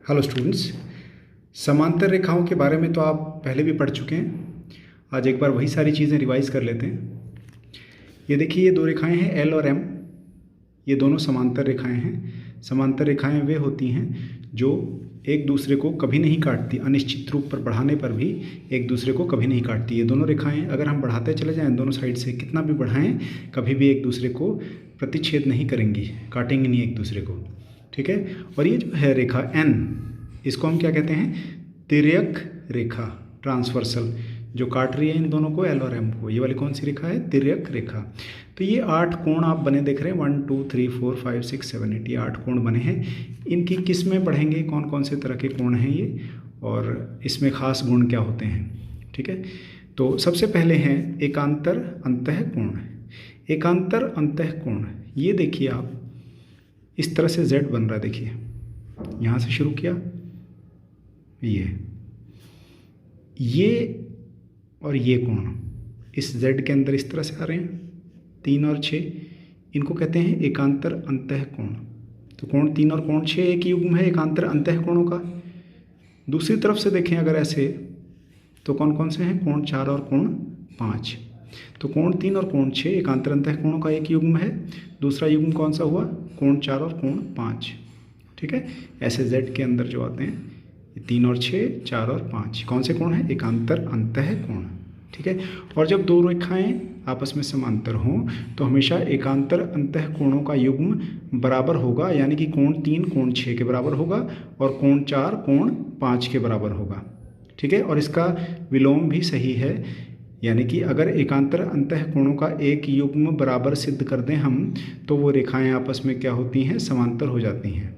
Hello students. समांतर रेखाओं के बारे में तो आप पहले भी पढ़ चुके हैं। आज एक बार वही सारी चीज़ें रिवाइज कर लेते हैं। ये देखिए, ये दो रेखाएं हैं एल और एम। ये दोनों समांतर रेखाएं हैं। समांतर रेखाएं वे होती हैं जो एक दूसरे को कभी नहीं काटती, अनिश्चित रूप पर बढ़ाने पर भी एक दूसरे को कभी नहीं काटती। ये दोनों रेखाएं अगर हम बढ़ाते चले जाएं दोनों साइड से, कितना भी बढ़ाएं, कभी भी एक दूसरे को प्रतिच्छेद नहीं करेंगी, काटेंगी नहीं एक दूसरे को। ठीक है। और ये जो है रेखा एन, इसको हम क्या कहते हैं? तिर्यक रेखा, ट्रांसवर्सल, जो काट रही है इन दोनों को, एल और एम को। ये वाली कौन सी रेखा है? तिर्यक रेखा। तो ये 8 कोण आप बने देख रहे हैं, 1 2 3 4 5 6 7 8, ये 8 कोण बने हैं। इनकी किस में बढ़ेंगे, कौन कौन से तरह के कोण हैं ये, और इसमें खास गुण क्या होते हैं? ठीक है। तो सबसे पहले हैं एकांतर अंतःकोण। एकांतर अंतःकोण, ये देखिए आप, इस तरह से Z बन रहा है। देखिए, यहाँ से शुरू किया, ये और ये कोण इस Z के अंदर इस तरह से आ रहे हैं, 3 और 6, इनको कहते हैं एकांतर अंतःकोण। तो कोण 3 और कोण 6 एक युग्म है एकांतर अंतःकोणों का। दूसरी तरफ से देखें अगर ऐसे, तो कौन कौन से हैं? कोण 4 और कोण 5। तो कोण 3 और कोण 6 एकांतर अंतःकोणों का एक युग्म है। दूसरा युग्म कौन सा हुआ? कोण 4 और कोण 5। ठीक है। ऐसे Z के अंदर जो आते हैं, ये 3 और 6, 4 और 5, कौन से कोण हैं? एकांतर अंतःकोण। ठीक है। और जब दो रेखाएं आपस में समांतर हों तो हमेशा एकांतर अंतःकोणों का युग्म बराबर होगा, यानी कि कोण 3 कोण 6 के बराबर होगा और कोण 4 कोण 5 के बराबर होगा। ठीक है। और इसका विलोम भी सही है, यानी कि अगर एकांतर अंतःकोणों का एक युग्म बराबर सिद्ध कर दें हम, तो वो रेखाएं आपस में क्या होती हैं? समांतर हो जाती हैं।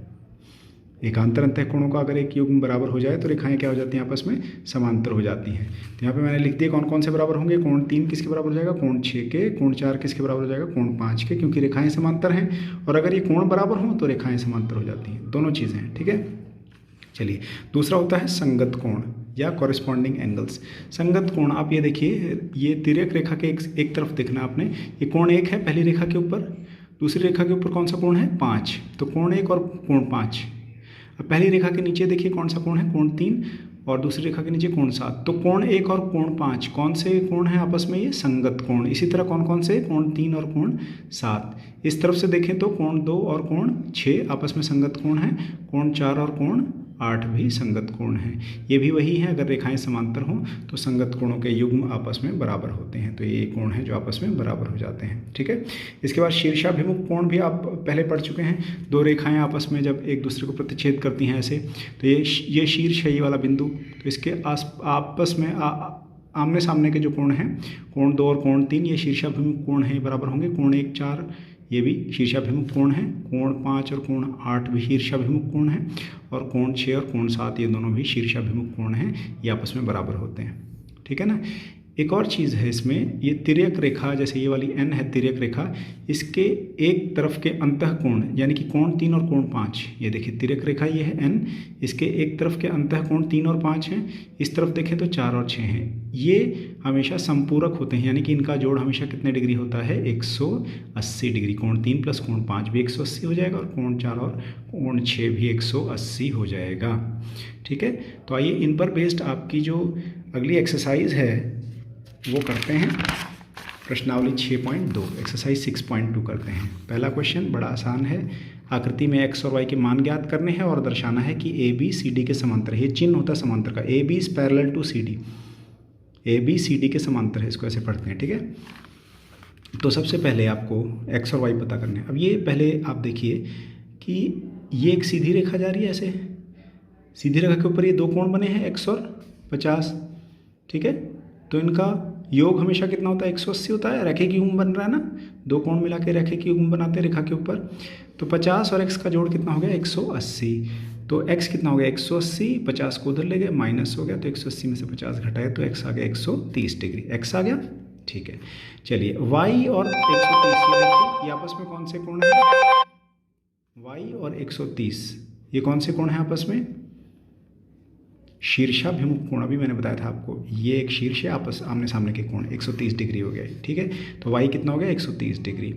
एकांतर अंतःकोणों का अगर एक युग्म बराबर हो जाए तो रेखाएं क्या हो जाती हैं? आपस में समांतर हो जाती हैं। तो यहाँ पे मैंने लिख दिया कौन कौन से बराबर होंगे। कोण 3 किसके बराबर हो जाएगा? कोण 6 के। कोण 4 किसके बराबर हो जाएगा? कोण 5 के, क्योंकि रेखाएं समांतर हैं। और अगर ये कोण बराबर हों तो रेखाएं समांतर हो जाती हैं। दोनों चीज़ें हैं। ठीक है। चलिए, दूसरा होता है संगत कोण या कॉरेस्पॉन्डिंग एंगल्स। संगत कोण, आप ये देखिए, ये तिर्यक रेखा के एक तरफ देखना आपने। ये कोण 1 है पहली रेखा के ऊपर, दूसरी रेखा के ऊपर कौन सा कोण है? 5। तो कोण 1 और कोण 5। अब पहली रेखा के नीचे देखिए कौन सा कोण है? कोण 3, और दूसरी रेखा के नीचे कोण 7। तो कोण 1 और कोण 5 कौन से कोण हैं आपस में? ये संगत कोण। इसी तरह कौन कौन से? कोण 3 और कोण 7। इस तरफ से देखें तो कोण 2 और कोण 6 आपस में संगत कोण हैं। कोण 4 और कोण 8 भी संगत कोण हैं। ये भी वही है, अगर रेखाएं समांतर हों तो संगत कोणों के युग्म आपस में बराबर होते हैं। तो ये कोण हैं जो आपस में बराबर हो जाते हैं। ठीक है। इसके बाद शीर्षाभिमुख कोण भी आप पहले पढ़ चुके हैं। दो रेखाएं आपस में जब एक दूसरे को प्रतिच्छेद करती हैं ऐसे, तो ये शीर्ष है, ये वाला बिंदु। तो इसके आपस में आमने सामने के जो कोण हैं, कोण 2 और कोण 3, ये शीर्षाभिमुख कोण हैं, बराबर होंगे। कोण 1 4 ये भी शीर्षाभिमुख कोण है। कोण 5 और कोण 8 भी शीर्षाभिमुख कोण है। और कोण 6 और कोण 7 ये दोनों भी शीर्षाभिमुख कोण हैं, ये आपस में बराबर होते हैं। ठीक है ना। एक और चीज़ है इसमें, ये तिर्यक रेखा, जैसे ये वाली एन है तिर्यक रेखा, इसके एक तरफ के अंतःकोण, यानी कि कोण 3 और कोण 5, ये देखिए तिर्यक रेखा ये है एन, इसके एक तरफ के अंतःकोण 3 और 5 हैं। इस तरफ देखें तो 4 और 6 हैं। ये हमेशा संपूरक होते हैं, यानी कि इनका जोड़ हमेशा कितने डिग्री होता है? 180 डिग्री। कोण 3 प्लस कोण 5 भी 180 हो जाएगा, और कोण 4 और कोण 6 भी 180 हो जाएगा। ठीक है। तो आइए इन पर बेस्ड आपकी जो अगली एक्सरसाइज है वो करते हैं। प्रश्नावली 6.2, एक्सरसाइज 6.2 करते हैं। पहला क्वेश्चन बड़ा आसान है। आकृति में x और y के मान ज्ञात करने हैं और दर्शाना है कि ए बी सी डी के समांतर है। ये चिन्ह होता है समांतर का, A B is parallel to C D. A B C D के समांतर है, इसको ऐसे पढ़ते हैं। ठीक है। तो सबसे पहले आपको x और y पता करने हैं। अब ये पहले आप देखिए कि ये एक सीधी रेखा जा रही है ऐसे, सीधी रेखा के ऊपर ये दो कोण बने हैं, x और 50। ठीक है। तो इनका योग हमेशा कितना होता है? 180 होता है। रेखे की युग्म बन रहा है ना, दो कोण मिला के रेखे की युग्म बनाते हैं रेखा के ऊपर। तो 50 और x का जोड़ कितना हो गया? 180। तो x कितना हो गया? 180। 50 को उधर ले गए, माइनस हो गया, तो 180 में से 50 घटाए तो x आ गया 130 डिग्री। x आ गया। ठीक है। चलिए, y और 130, ये देखिए, ये आपस में कौन से कोण हैं? y और 130 ये कौन से कोण हैं आपस में? शीर्षाभिमुख कोण। अभी मैंने बताया था आपको, ये एक शीर्ष है, आपस आमने सामने के कोण 130 डिग्री हो गया। ठीक है। तो y कितना हो गया? 130 डिग्री।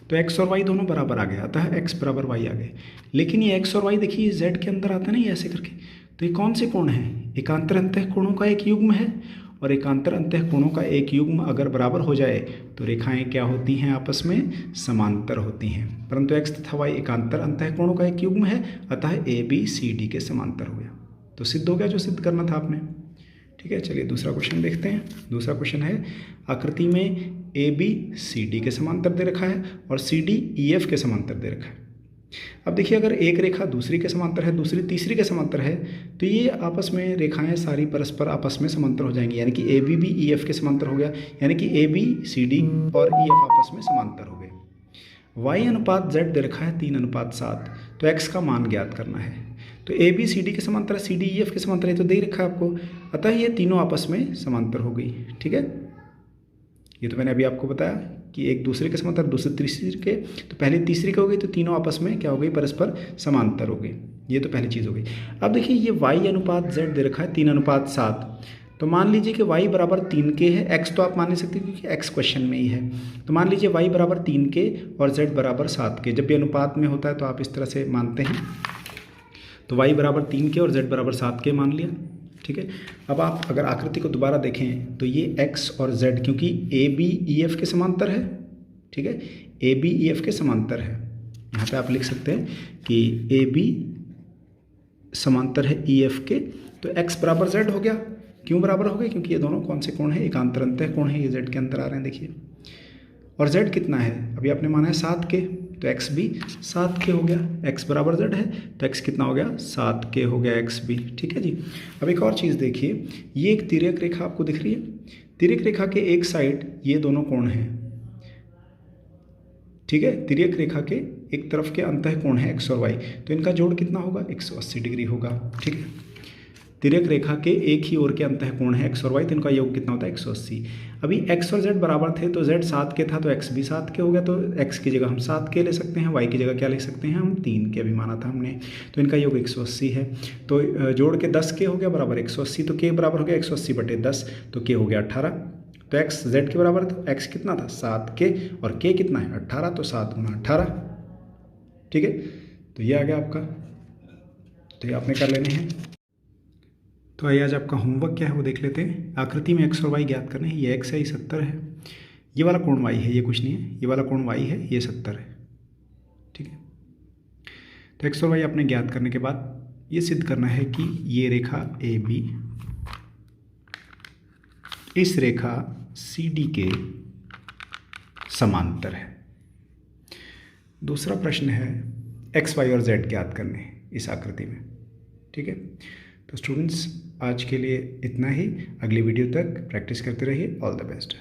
तो एक्स और वाई दोनों बराबर आ गए, अतः एक्स बराबर वाई आ गए। लेकिन ये एक्स और वाई देखिए जेड के अंदर आता है ना, ये ऐसे करके, तो ये कौन से कोण हैं? एकांतर अंतः कोणों का एक युग्म है, और एकांतर अंतः कोणों का एक युग्म अगर बराबर हो जाए तो रेखाएं क्या होती हैं? आपस में समांतर होती हैं। परंतु एक्स तथा वाई एकांतर अंतः कोणों का एक युग्म है, अतः ए बी सी डी के समांतर हो गया। तो सिद्ध हो गया जो सिद्ध करना था आपने। ठीक है, चलिए दूसरा क्वेश्चन देखते हैं। दूसरा क्वेश्चन है, आकृति में ए बी सी डी के समांतर दे रखा है और सी डी ई एफ के समांतर दे रखा है। अब देखिए, अगर एक रेखा दूसरी के समांतर है, दूसरी तीसरी के समांतर है, तो ये आपस में रेखाएं सारी परस्पर आपस में समांतर हो जाएंगी, यानी कि ए बी भी ई एफ के समांतर हो गया, यानी कि ए बी सी डी और ई एफ आपस में समांतर हो गए। वाई अनुपात जेड दे रखा है 3:7, तो एक्स का मान ज्ञात करना है। तो ए बी सी डी के समांतर है, सी डी ई एफ के समांतर है, तो दे ही रखा है आपको, अतः ये तीनों आपस में समांतर हो गई। ठीक है, ये तो मैंने अभी आपको बताया कि एक दूसरे के समांतर, दूसरे तीसरे के, तो पहले तीसरी के हो गई, तो तीनों आपस में क्या हो गई? परस्पर समांतर हो गई। ये तो पहली चीज़ हो गई। अब देखिए, ये वाई अनुपात जेड दे रखा है 3:7, तो मान लीजिए कि y बराबर 3 के है, x तो आप मान नहीं सकते क्योंकि x क्वेश्चन में ही है, तो मान लीजिए y बराबर 3 के और z बराबर 7 के। जब भी अनुपात में होता है तो आप इस तरह से मानते हैं, तो y बराबर 3 के और z बराबर 7 के मान लिया। ठीक है, अब आप अगर आकृति को दोबारा देखें तो ये x और z, क्योंकि ए बी ई एफ के समांतर है। ठीक है, ए बी ई एफ के समांतर है, यहाँ पे आप लिख सकते हैं कि ए बी समांतर है ई एफ के, तो x बराबर z हो गया। क्यों बराबर हो गए? क्योंकि ये दोनों कौन से कोण हैं? एकांतर अंतः कोण है, ये z के अंदर आ रहे हैं देखिए। और z कितना है? अभी आपने माना है 7 के, तो x भी 7 के हो गया। x बराबर z है, तो x कितना हो गया? 7 के हो गया x भी। ठीक है जी। अब एक और चीज़ देखिए, ये एक तिर्यक रेखा आपको दिख रही है। तिर्यक रेखा के एक साइड ये दोनों कोण हैं। ठीक है, तिर्यक रेखा के एक तरफ के अंतः कोण है x और y, तो इनका जोड़ कितना होगा? 180 डिग्री होगा। ठीक है, तिर्यक रेखा के एक ही ओर के अंतः कोण है x और y, तो इनका योग कितना होता है? 180। अभी x और z बराबर थे, तो z 7 के था तो x भी 7 के हो गया, तो x की जगह हम 7 के ले सकते हैं, y की जगह क्या ले सकते हैं? हम 3 के अभी माना था हमने, तो इनका योग 180 है। तो जोड़ के 10 के हो गया बराबर 180, तो k बराबर हो गया 180/10, तो k हो गया 18। तो x z के बराबर, तो x कितना था? 7 के, और k कितना है? 18, तो 7 × 18। ठीक है, तो ये आ गया आपका, तो ये आपने कर लेने हैं। तो आइए आज आपका होमवर्क क्या है वो देख लेते हैं। आकृति में x और y ज्ञात करने हैं। ये x है, ये 70 है, ये वाला कोण y है, ये कुछ नहीं है, ये वाला कोण y है, ये 70 है। ठीक है, तो x और y आपने ज्ञात करने के बाद ये सिद्ध करना है कि ये रेखा ए बी इस रेखा सी डी के समांतर है। दूसरा प्रश्न है x, y और z ज्ञात करने हैं इस आकृति में। ठीक है, तो स्टूडेंट्स आज के लिए इतना ही। अगली वीडियो तक प्रैक्टिस करते रहिए। All the best.